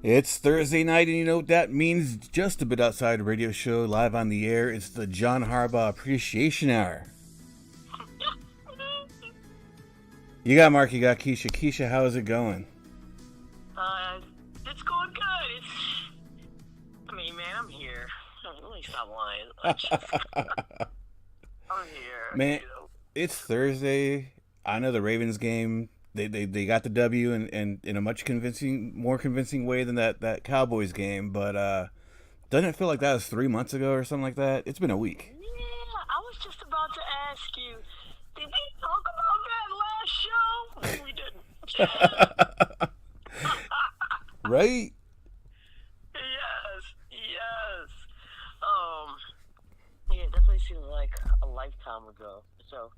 It's Thursday night, and you know what that means? Just a bit outside a radio show live on the air. It's the John Harbaugh Appreciation Hour. You got Mark, you got Keisha. Keisha, how is it going? It's going good. Man, I'm here. Let me stop lying. I'm here. Man, it's Thursday. I know the Ravens game. They got the W and in a much more convincing way than that Cowboys game. But doesn't it feel like that was 3 months ago or something like that? It's been a week. Yeah, I was just about to ask you, did we talk about that last show? We didn't. Right? Yes. Yeah, it definitely seems like a lifetime ago. So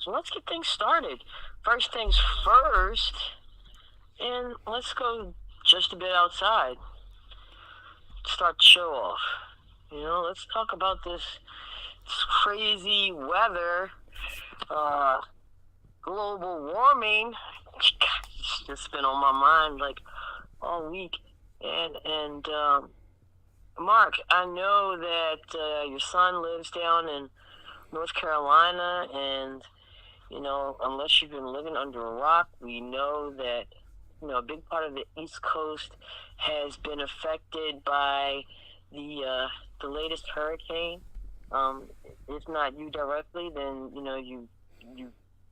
let's get things started. First things first, and let's go just a bit outside. Start the show off. Let's talk about this crazy weather, global warming. It's just been on my mind like all week. And Mark, I know that your son lives down in North Carolina, and unless you've been living under a rock, we know that a big part of the East Coast has been affected by the latest hurricane. If not you directly, then you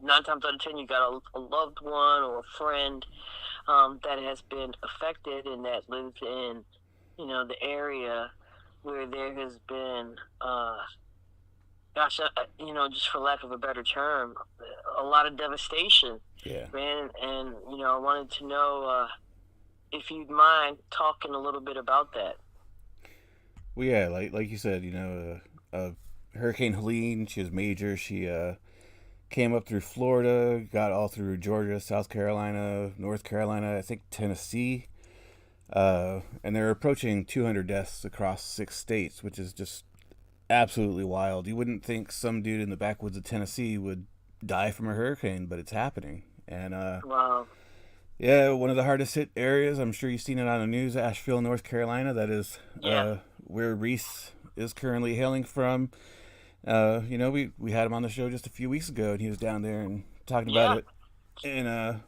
9 times out of 10 you got a loved one or a friend that has been affected and that lives in the area where there has been just for lack of a better term, a lot of devastation. Yeah. Man, and I wanted to know if you'd mind talking a little bit about that. Well, yeah, like you said, Hurricane Helene, she was major. She came up through Florida, got all through Georgia, South Carolina, North Carolina, I think Tennessee. And they're approaching 200 deaths across 6 states, which is just absolutely wild. You wouldn't think some dude in the backwoods of Tennessee would die from a hurricane, but it's happening. And Wow. yeah, one of the hardest hit areas, I'm sure you've seen it on the news, Asheville, North Carolina. That is where Reese is currently hailing from. We had him on the show just a few weeks ago, and he was down there and talking about it. And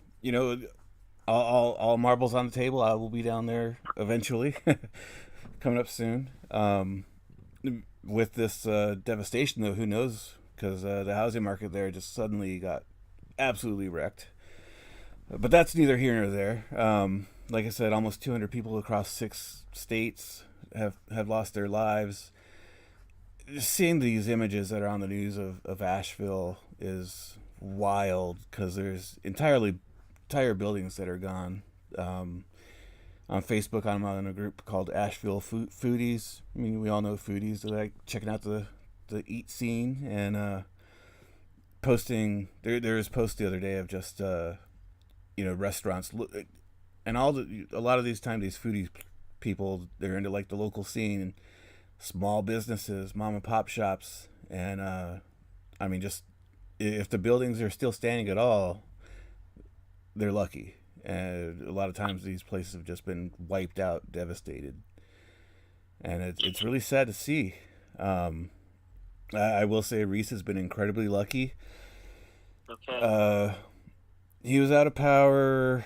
all marbles on the table. I will be down there eventually, coming up soon. With this devastation, though, who knows? Because the housing market there just suddenly got absolutely wrecked. But that's neither here nor there. Like I said, almost 200 people across 6 states have lost their lives. Just seeing these images that are on the news of Asheville is wild, because there's entire buildings that are gone. On Facebook, I'm on a group called Asheville Foodies. I mean, we all know foodies. They're like checking out the eat scene and posting. There was posts the other day of just restaurants and a lot of these times these foodie people, they're into like the local scene and small businesses, mom and pop shops, and just if the buildings are still standing at all, they're lucky. And a lot of times these places have just been wiped out, devastated. And it's really sad to see. I will say Reese has been incredibly lucky. Okay. He was out of power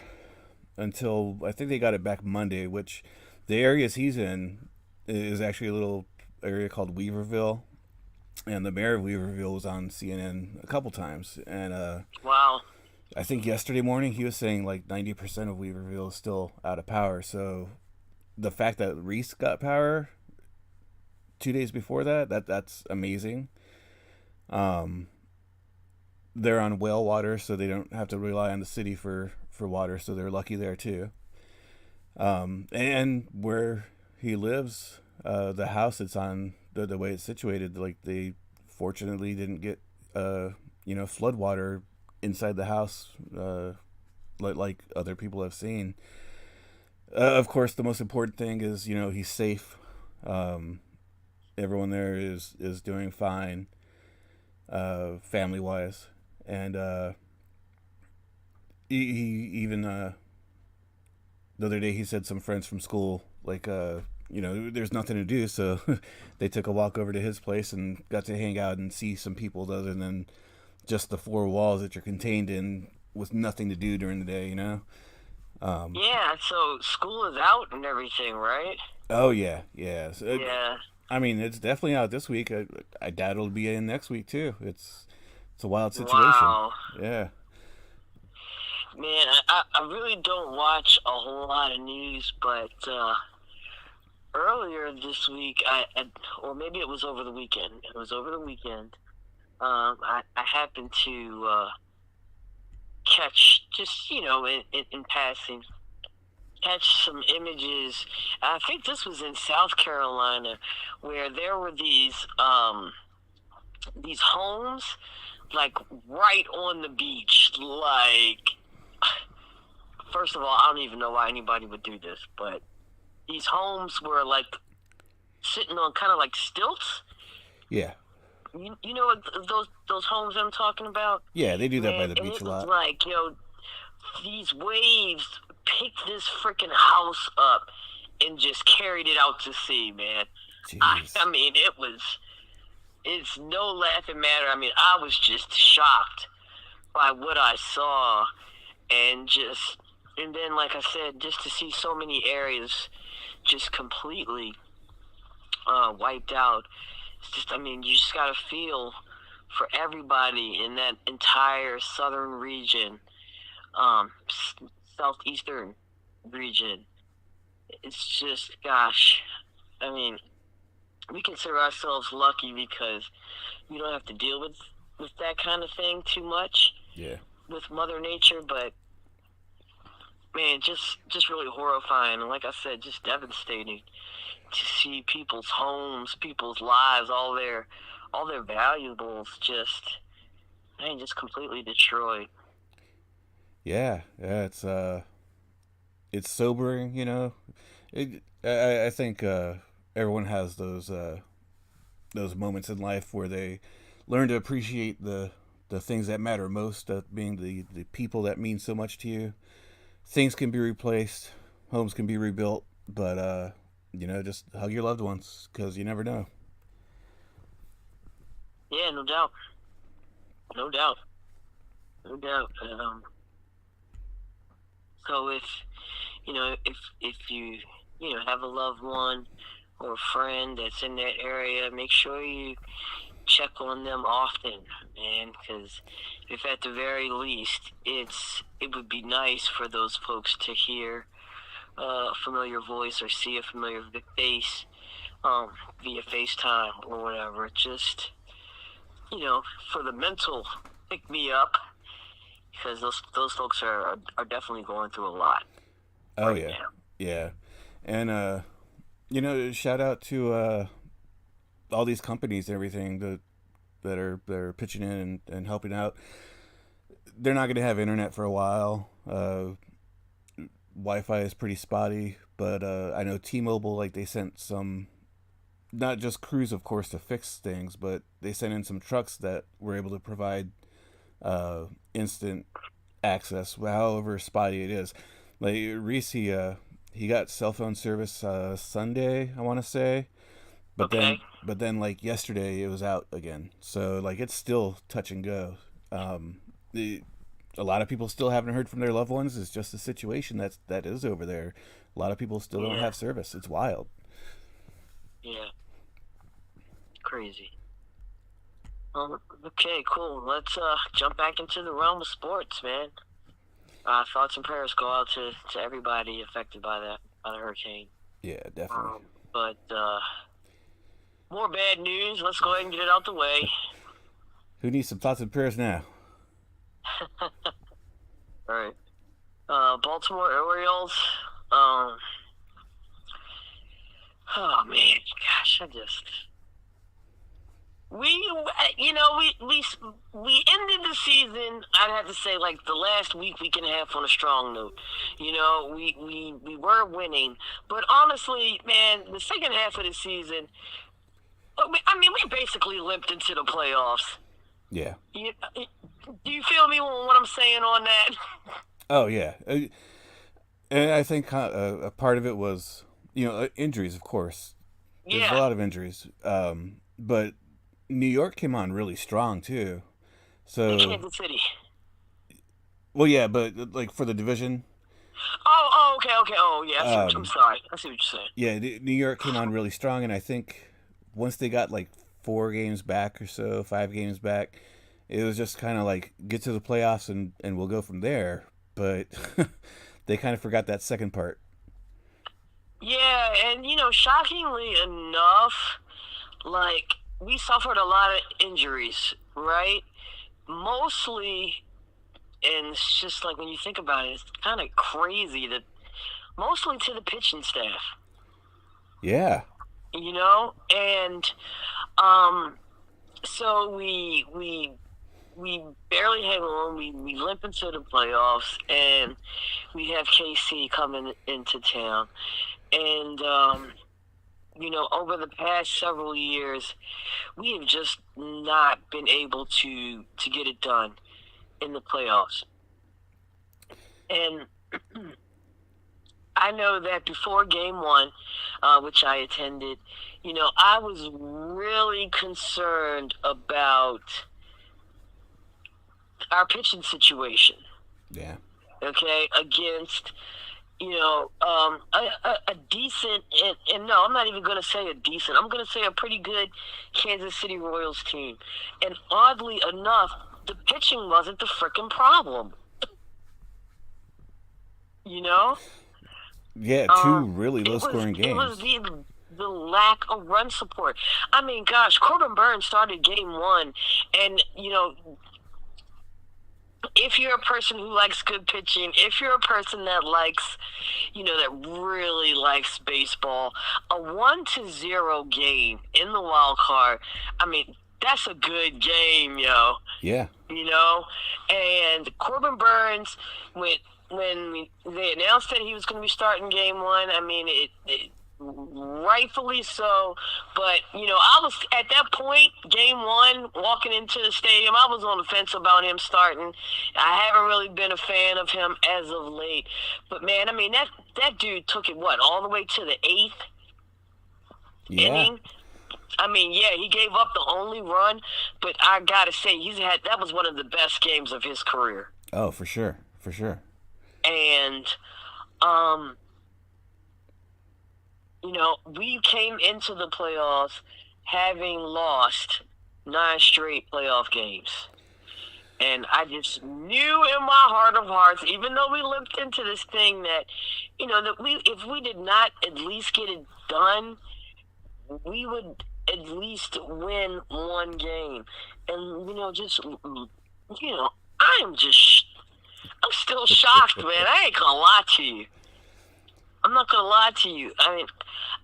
until I think they got it back Monday, which the areas he's in is actually a little area called Weaverville. And the mayor of Weaverville was on CNN a couple times. And Wow. I think yesterday morning he was saying like 90% of Weaverville is still out of power. So the fact that Reese got power 2 days before that's amazing. They're on well water, so they don't have to rely on the city for water, so they're lucky there too. And where he lives, the house it's on, the way it's situated, like they fortunately didn't get flood water inside the house, like other people have seen. Of course, the most important thing is he's safe. Everyone there is doing fine, family wise, and he even the other day he said some friends from school, like, there's nothing to do, so they took a walk over to his place and got to hang out and see some people other than just the four walls that you're contained in with nothing to do during the day, Yeah, so school is out and everything, right? Oh, yeah, yeah. So, Yeah. I mean, it's definitely out this week. I doubt it'll be in next week, too. It's a wild situation. Wow. Yeah. Man, I really don't watch a whole lot of news, but earlier this week, or maybe it was over the weekend. It was over the weekend. I happened to catch, just, in passing, catch some images. I think this was in South Carolina, where there were these homes, like, right on the beach. Like, first of all, I don't even know why anybody would do this, but these homes were, like, sitting on kind of like stilts. Yeah. You know what those homes I'm talking about? Yeah, they do that by the beach a lot. Like, these waves picked this freaking house up and just carried it out to sea, man. I mean, it's no laughing matter. I mean, I was just shocked by what I saw, and then, like I said, just to see so many areas just completely wiped out. It's just, I mean, you just gotta feel for everybody in that entire southern region, southeastern region. It's just, gosh, I mean, we consider ourselves lucky because we don't have to deal with that kind of thing too much. Yeah. With Mother Nature, but man, just really horrifying, and like I said, just devastating to see people's homes, people's lives, all their valuables just completely destroyed. Yeah, it's sobering, I think everyone has those moments in life where they learn to appreciate the things that matter most, that being the people that mean so much to you. Things can be replaced, homes can be rebuilt, but just hug your loved ones, because you never know. Yeah, no doubt. No doubt. No doubt. So if you have a loved one or a friend that's in that area, make sure you check on them often, man, because if at the very least it would be nice for those folks to hear a familiar voice or see a familiar face via FaceTime or whatever, just for the mental pick me up, because those folks are definitely going through a lot. Oh, right yeah. now. Yeah. And shout out to all these companies and everything that are pitching in and helping out. They're not going to have internet for a while. Wi-Fi is pretty spotty, but I know T-Mobile, like, they sent some, not just crews, of course, to fix things, but they sent in some trucks that were able to provide instant access, however spotty it is. Like, Reese, he got cell phone service Sunday, I want to say, but then like yesterday it was out again. So, like, it's still touch and go. A lot of people still haven't heard from their loved ones. It's just a situation that is over there. A lot of people still don't have service. It's wild. Yeah. Crazy. Okay, cool. Let's jump back into the realm of sports, man. Thoughts and prayers go out to everybody affected by the hurricane. Yeah, definitely. But more bad news. Let's go ahead and get it out the way. Who needs some thoughts and prayers now? All right. Baltimore Orioles. Oh man, gosh, we ended the season, I'd have to say, like, the last week and a half on a strong note. We were winning, but honestly, man, the second half of the season, I mean, we basically limped into the playoffs. Yeah. Do you feel me on what I'm saying on that? Oh, yeah. And I think a part of it was, injuries, of course. There's a Yeah, lot of injuries. But New York came on really strong, too. in So, Kansas City. well, yeah, but like for the division, Oh, okay, okay. Oh, yeah. I'm um, sorry. I see what you're saying. yeah, New York came on really strong. And I think once they got like 4 games back or so, 5 games back, it was just kind of like get to the playoffs and we'll go from there. But they kind of forgot that second part. Yeah, and shockingly enough, like we suffered a lot of injuries, right? Mostly, and it's just like when you think about it, it's kind of crazy that mostly to the pitching staff, Yeah. and um, so we barely hang on. We limp into the playoffs, and we have KC coming into town, and over the past several years, we have just not been able to get it done in the playoffs. And I know that before game one, which I attended, I was really concerned about our pitching situation. Yeah. Okay, against a decent, and no, I'm not even going to say a decent. I'm going to say a pretty good Kansas City Royals team. And oddly enough, the pitching wasn't the freaking problem. You know, Yeah, two really low scoring it was games. the lack of run support. I mean, gosh, Corbin Burns started game one, and if you're a person who likes good pitching, if you're a person that likes, that really likes baseball, a 1-0 game in the wild card, I mean, that's a good game, yo. Yeah. And Corbin Burns, when they announced that he was going to be starting game one, I mean, it rightfully so, but I was at that point, game one, walking into the stadium, I was on the fence about him starting. I haven't really been a fan of him as of late, but man, I mean that dude took it all the way to the 8th Yeah. inning. I mean, yeah, he gave up the only run, but I gotta say that was one of the best games of his career. Oh, for sure. For sure. And we came into the playoffs having lost 9 straight playoff games. And I just knew in my heart of hearts, even though we limped into this thing, that, if we did not at least get it done, we would at least win one game. And, I'm still shocked, man. I ain't gonna lie to you. I'm not gonna lie to you. I mean,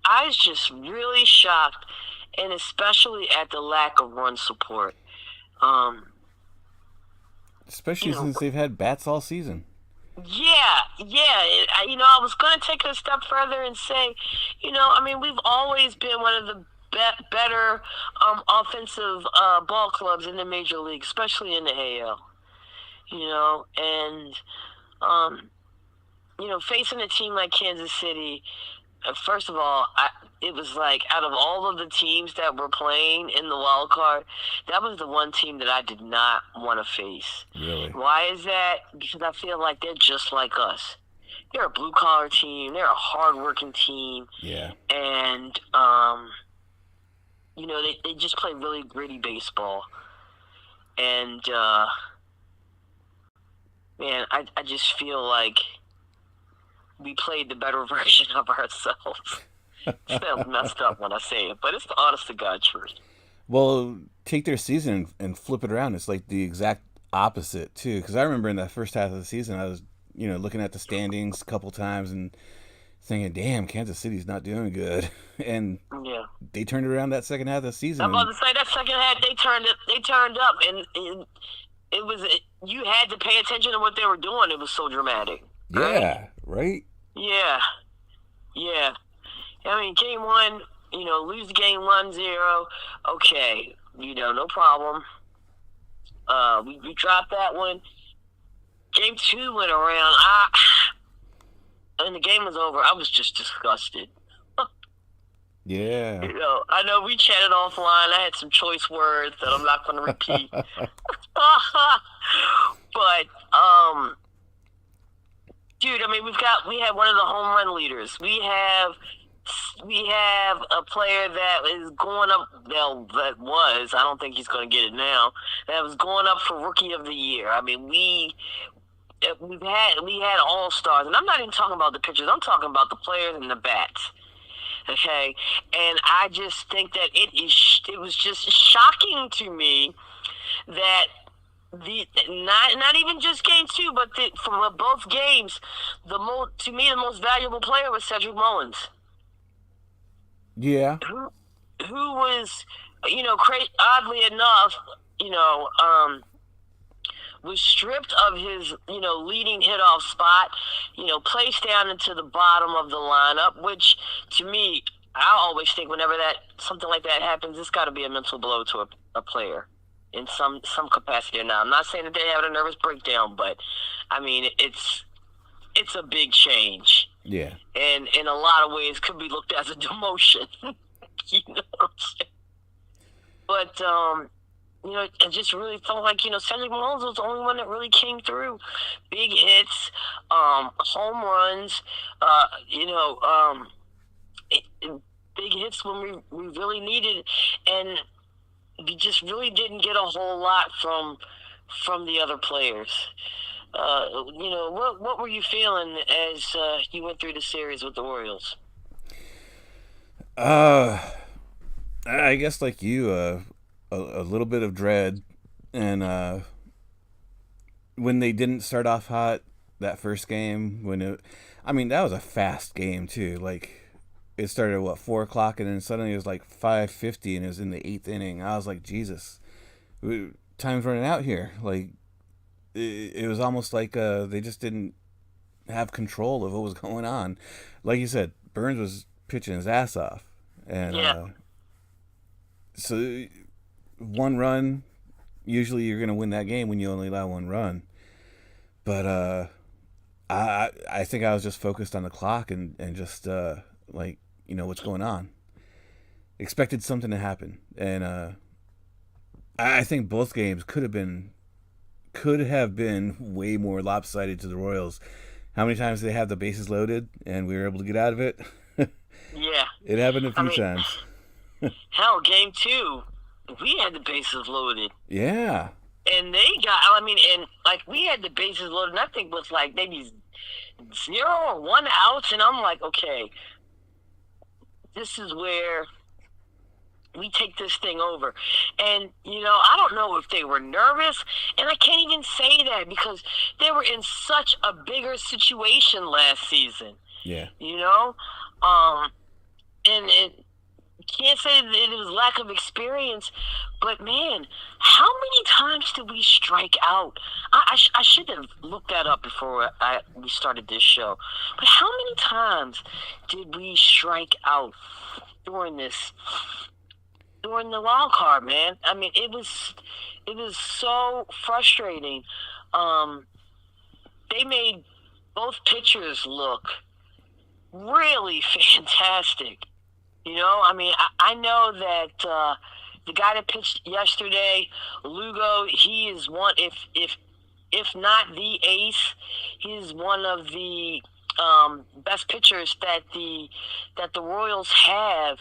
I was just really shocked, and especially at the lack of run support. Especially since they've had bats all season. Yeah. I was gonna take it a step further and say, I mean, we've always been one of the better offensive ball clubs in the major league, especially in the AL. And facing a team like Kansas City, first of all, it was like out of all of the teams that were playing in the wild card, that was the one team that I did not want to face. Really? Why is that? Because I feel like they're just like us. They're a blue collar team. They're a hardworking team. Yeah. And they just play really gritty baseball. And man, I just feel like we played the better version of ourselves. It sounds messed up when I say it, but it's the honest to God truth. Well, take their season and flip it around. It's like the exact opposite, too. Because I remember in the first half of the season, I was, looking at the standings a couple times and thinking, damn, Kansas City's not doing good. And yeah, they turned it around that second half of the season. I'm about to say that second half, they turned up, and it was, you had to pay attention to what they were doing. It was so dramatic. Yeah, right? Yeah. I mean, game one, lose game 1-0. Okay, no problem. We dropped that one. Game two went around. and the game was over, I was just disgusted. Yeah. I know we chatted offline. I had some choice words that I'm not going to repeat. But dude, I mean, we had one of the home run leaders. We have a player that is going up. Well, I don't think he's going to get it now. That was going up for Rookie of the Year. I mean, we had all stars, and I'm not even talking about the pitchers. I'm talking about the players and the bats. Okay, and I just think that it was just shocking to me that not even just game 2, but from both games, the most valuable player was Cedric Mullins. Yeah. Who was, oddly enough, was stripped of his, leading hit-off spot, placed down into the bottom of the lineup, which, to me, I always think whenever something like that happens, it's got to be a mental blow to a player in some capacity. Now, I'm not saying that they have a nervous breakdown, but, I mean, it's a big change. Yeah. And in a lot of ways could be looked as a demotion. You know what I'm saying? But, it just really felt like, Cedric Mullins was the only one that really came through. Big hits, home runs, big hits when we really needed, and we just really didn't get a whole lot from the other players. What were you feeling as you went through the series with the Orioles? I guess like you, a little bit of dread, and when they didn't start off hot that first game, that was a fast game too. Like it started at 4:00, and then suddenly it was like 5:50, and it was in the 8th inning. I was like, Jesus, time's running out here. Like it was almost like they just didn't have control of what was going on. Like you said, Burns was pitching his ass off, and so one run, usually you're gonna win that game when you only allow one run. But I think I was just focused on the clock and just what's going on. Expected something to happen, and I think both games could have been way more lopsided to the Royals. How many times did they have the bases loaded and we were able to get out of it? Yeah. It happened a few times. Hell, game 2, we had the bases loaded. Yeah. And we had the bases loaded, and I think with like maybe 0 or 1 outs, and I'm like, okay, this is where we take this thing over. And, I don't know if they were nervous, and I can't even say that because they were in such a bigger situation last season. Yeah. And can't say that it was lack of experience, but man, how many times did we strike out? I should have looked that up before we started this show. But how many times did we strike out during the wild card, man? I mean, it was so frustrating. They made both pitchers look really fantastic. I know that the guy that pitched yesterday, Lugo, he is one, if not the ace, he's one of the best pitchers that the Royals have.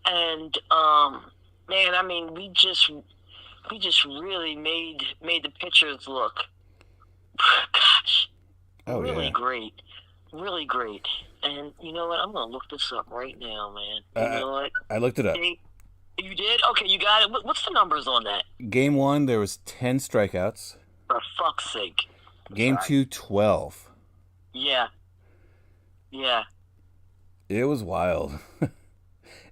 And man, we just really made the pitchers look, gosh, really great. Really great. And you know what? I'm going to look this up right now, man. You know what? I looked it up. You did? Okay, you got it. What's the numbers on that? Game 1, there was 10 strikeouts. For fuck's sake. Game 2, 12. Yeah. Yeah. It was wild.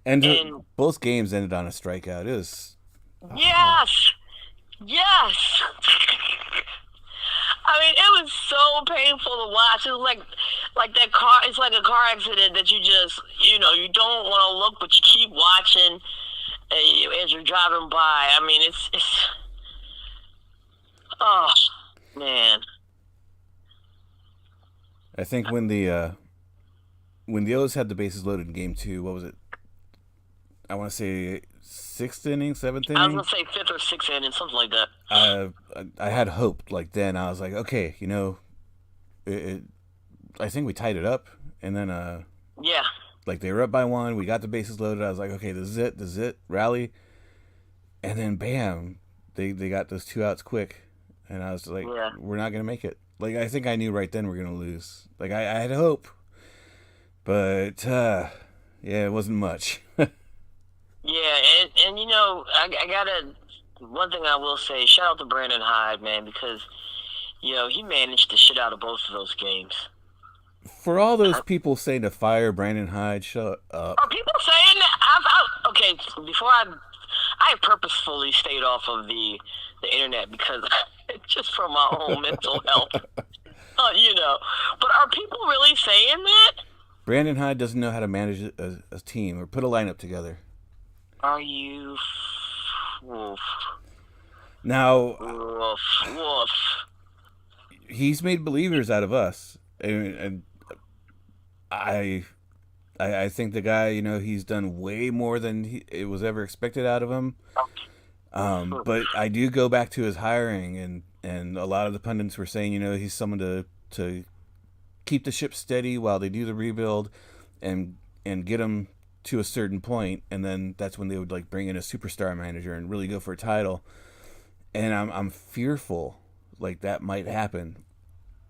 and both games ended on a strikeout. It was... Yes! Yes! It was so painful to watch. It was like that car. It's like a car accident that you just, you don't want to look, but you keep watching as you're driving by. It's oh man. I think when the when the O's had the bases loaded in Game 2, what was it? I want to say 6th inning, 7th inning. I was gonna say 5th or 6th inning, something like that. I had hope. Like then, I was like, okay, I think we tied it up, and then yeah, like they were up by 1. We got the bases loaded. I was like, okay, this is it, rally. And then bam, they got those 2 outs quick, and I was like, we're not gonna make it. Like I think I knew right then we're gonna lose. Like I had hope, but yeah, it wasn't much. Yeah, and I gotta. One thing I will say, shout out to Brandon Hyde, man, because he managed the shit out of both of those games. For all those people saying to fire Brandon Hyde, shut up. Are people saying that? Okay, before I purposefully stayed off of the internet because just for my own mental health, But are people really saying that? Brandon Hyde doesn't know how to manage a team or put a lineup together. Are you? Woof. Now, woof. He's made believers out of us, and I think the guy, he's done way more than it was ever expected out of him. But I do go back to his hiring, and a lot of the pundits were saying, he's someone to keep the ship steady while they do the rebuild, and get them to a certain point, and then that's when they would like bring in a superstar manager and really go for a title. And I'm fearful like that might happen.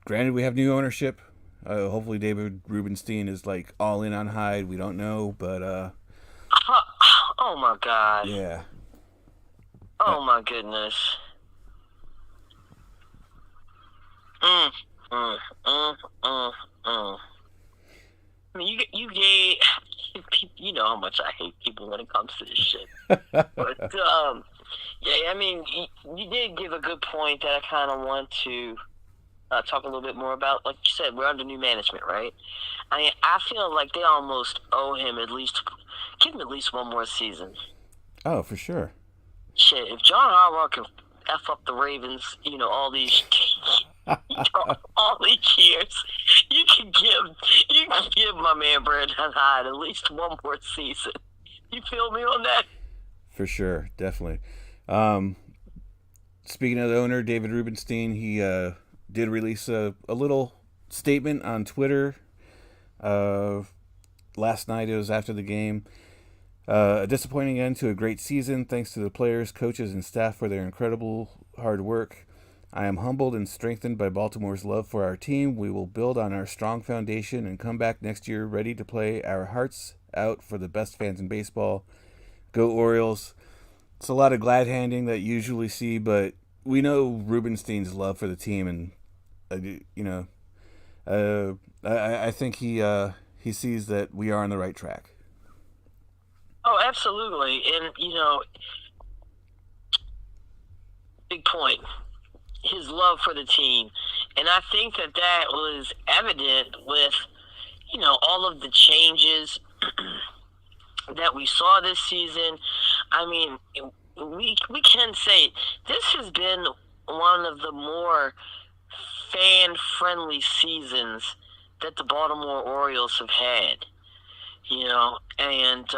Granted, we have new ownership. Hopefully David Rubenstein is like all in on Hyde. We don't know, but oh my god. Yeah. Oh my goodness. I mean, you gave. You know how much I hate people when it comes to this shit. But yeah, I mean, you did give a good point that I kind of want to talk a little bit more about. Like you said, we're under new management, right? I mean, I feel like they almost owe him give him at least one more season. Oh, for sure. Shit, if John Harbaugh can F up the Ravens, all these all these years, you can give my man Brandon Hyde at least one more season. You feel me on that? For sure, definitely. Speaking of the owner, David Rubenstein, he did release a little statement on Twitter. Last night, it was after the game. A disappointing end to a great season. Thanks to the players, coaches, and staff for their incredible hard work. I am humbled and strengthened by Baltimore's love for our team. We will build on our strong foundation and come back next year ready to play our hearts out for the best fans in baseball. Go Orioles. It's a lot of glad handing that you usually see, but we know Rubenstein's love for the team, and I think he sees that we are on the right track. Oh, absolutely. And, big point. His love for the team. And I think that was evident with, all of the changes that we saw this season. I mean, we can say this has been one of the more fan-friendly seasons that the Baltimore Orioles have had. And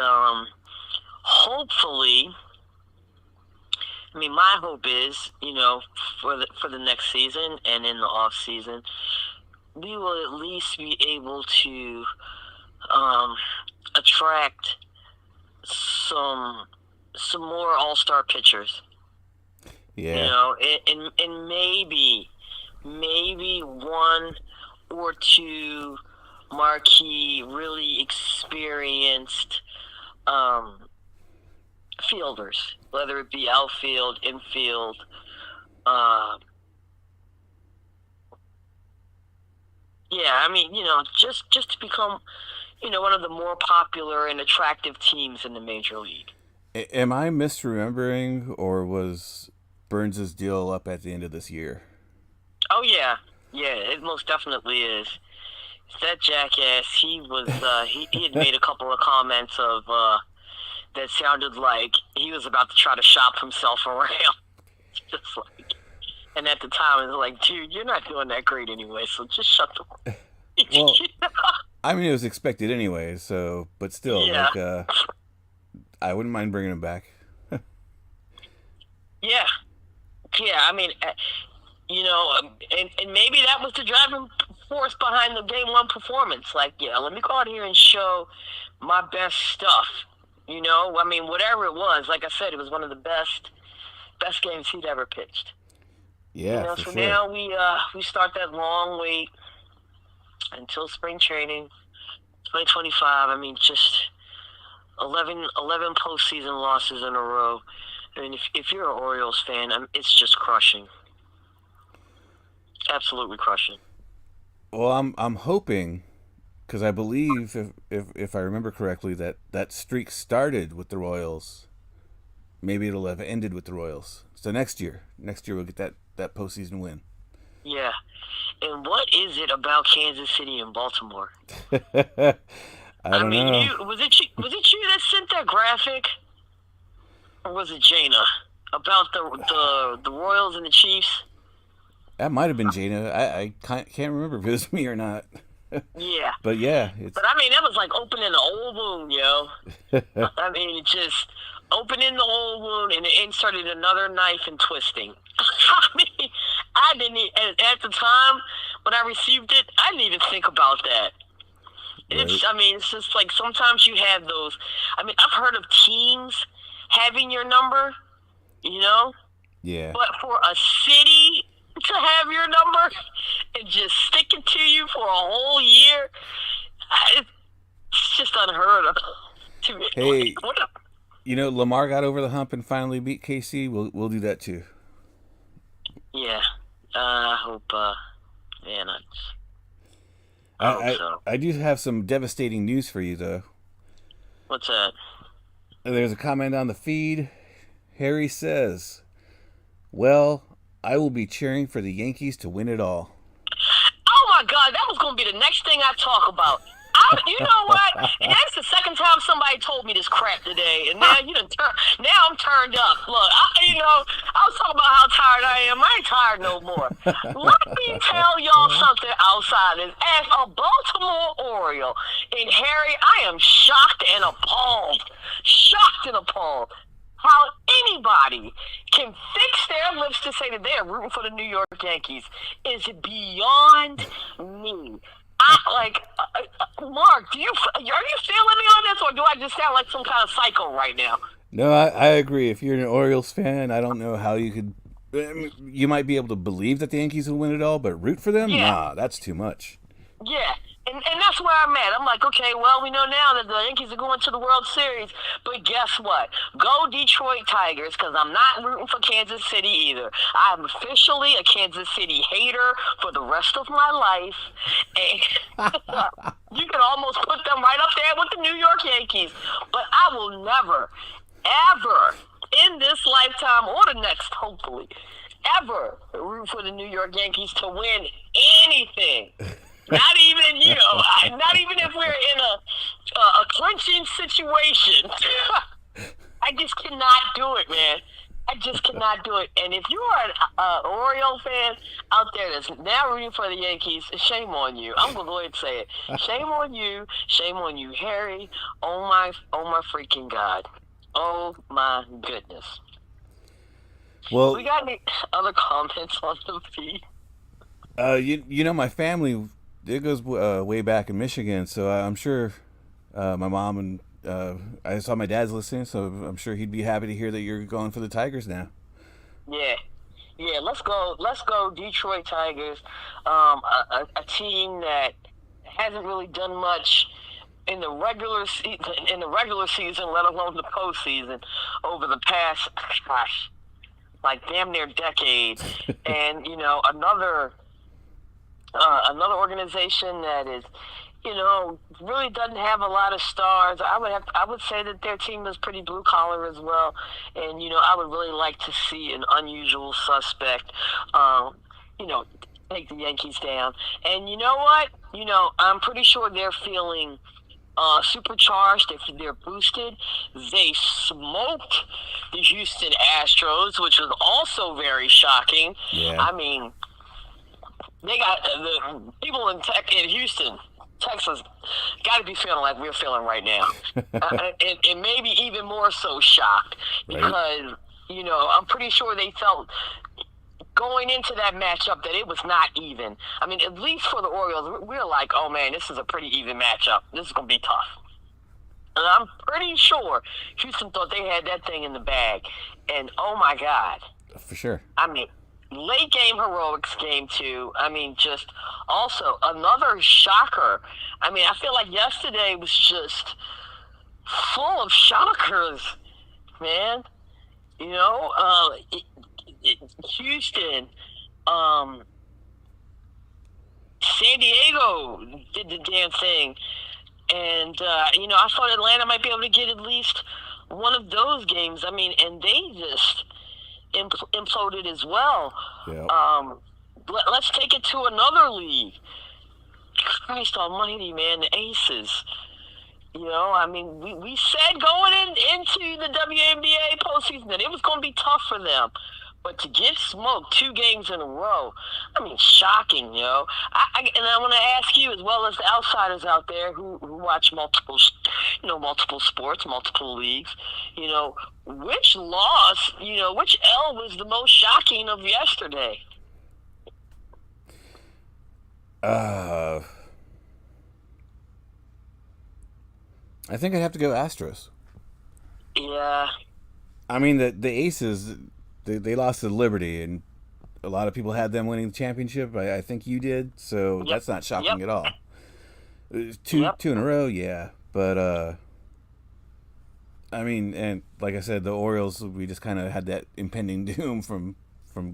hopefully, I mean, my hope is, for the next season and in the off season, we will at least be able to attract some more all-star pitchers. Yeah. And maybe one or two marquee, really experienced fielders, whether it be outfield, infield. Yeah, I mean, just to become, one of the more popular and attractive teams in the major league. Am I misremembering, or was Burns' deal up at the end of this year? Oh, yeah. Yeah, it most definitely is. That jackass, he was, he had made a couple of comments of, that sounded like he was about to try to shop himself around. Just like, and at the time, it was like, dude, you're not doing that great anyway, so just shut the. Well, I mean, it was expected anyway. So, but still, Yeah, like, I wouldn't mind bringing him back. yeah, yeah. I mean, and maybe that was the driving force behind the game one performance. Like, yeah, let me go out here and show my best stuff. I mean, whatever it was. Like I said, it was one of the best games he'd ever pitched. Yeah, for So sure. now we start that long wait until spring training, 2025. I mean, just 11 postseason losses in a row. I mean, if you're an Orioles fan, it's just crushing. Absolutely crushing. Well, I'm hoping, because I believe if I remember correctly that streak started with the Royals. Maybe it'll have ended with the Royals. So next year we'll get that postseason win. Yeah. And what is it about Kansas City and Baltimore? I don't mean, know. was it you that sent that graphic, or was it Jaina about the Royals and the Chiefs? That might have been Jada. I can't remember if it was me or not. Yeah. But yeah, it's But I mean, that was like opening the old wound, yo. I mean, it just opening the old wound and it inserted another knife and twisting. I mean, I didn't at the time when I received it, I didn't even think about that. right. I mean, it's just like sometimes you have those. I mean, I've heard of teams having your number, Yeah. but for a city to have your number and just stick it to you for a whole year, it's just unheard of. To me. Hey, What Lamar got over the hump and finally beat KC. We'll do that too. Yeah, I hope. Man, I I, hope I so. I do have some devastating news for you though. What's that? There's a comment on the feed. Harry says, "Well, I will be cheering for the Yankees to win it all." Oh my God, that was gonna be the next thing I talk about. You know what? And that's the second time somebody told me this crap today, and now now I'm turned up. Look, I was talking about how tired I am. I ain't tired no more. Let me tell y'all something, outsiders. As a Baltimore Oriole, and Harry, I am shocked and appalled. Shocked and appalled. How anybody can fix their lips to say that they are rooting for the New York Yankees is beyond me. Mark, are you feeling me on this, or do I just sound like some kind of psycho right now? No, I agree. If you're an Orioles fan, I don't know how you could. You might be able to believe that the Yankees will win it all, but root for them? Yeah, Nah, that's too much. yeah. And that's where I'm at. I'm like, okay, well, we know now that the Yankees are going to the World Series, but guess what? Go Detroit Tigers, because I'm not rooting for Kansas City either. I'm officially a Kansas City hater for the rest of my life. And you can almost put them right up there with the New York Yankees. But I will never, ever, in this lifetime or the next, hopefully, ever root for the New York Yankees to win anything. Not even, not even if we're in a clinching situation. I just cannot do it, man. I just cannot do it. And if you are an Oriole fan out there that's now rooting for the Yankees, shame on you. I'm gonna go ahead and say it. Shame on you. Shame on you, Harry. Oh my freaking God. Oh my goodness. Well, We got any other comments on the feed? my family, it goes way back in Michigan, so I'm sure my mom and I saw my dad's listening, so I'm sure he'd be happy to hear that you're going for the Tigers now. Yeah. Yeah, let's go Detroit Tigers. A team that hasn't really done much in the regular season, let alone the postseason, over the past, like damn near decade. And another organization that is, really doesn't have a lot of stars. I would say that their team is pretty blue collar as well, and I would really like to see an unusual suspect, take the Yankees down. And you know what? I'm pretty sure they're feeling supercharged. They're boosted. They smoked the Houston Astros, which was also very shocking. Yeah. I mean, they got the people in Houston Texas got to be feeling like we're feeling right now, and maybe even more so shocked because I'm pretty sure they felt going into that matchup that it was not even. I mean, at least for the Orioles, we're like, oh man, this is a pretty even matchup. This is going to be tough. And I'm pretty sure Houston thought they had that thing in the bag. And oh my God. For sure. I mean, late game heroics, game 2. I mean, just also another shocker. I mean, I feel like yesterday was just full of shockers, man. Houston, San Diego did the damn thing. And, I thought Atlanta might be able to get at least one of those games. I mean, and they just imploded as well. Yeah. Let's take it to another league. Christ almighty, man, the Aces. I mean, we said going into the WNBA postseason that it was going to be tough for them. But to get smoked 2 games in a row, I mean, shocking, And I want to ask you, as well as the outsiders out there who watch multiple sports, multiple leagues, which loss, which L was the most shocking of yesterday? I think I'd have to go Astros. Yeah. I mean, the Aces, they lost to Liberty, and a lot of people had them winning the championship. I think you did, so that's not shocking at all. Two in a row, yeah. But, I mean, and like I said, the Orioles, we just kind of had that impending doom from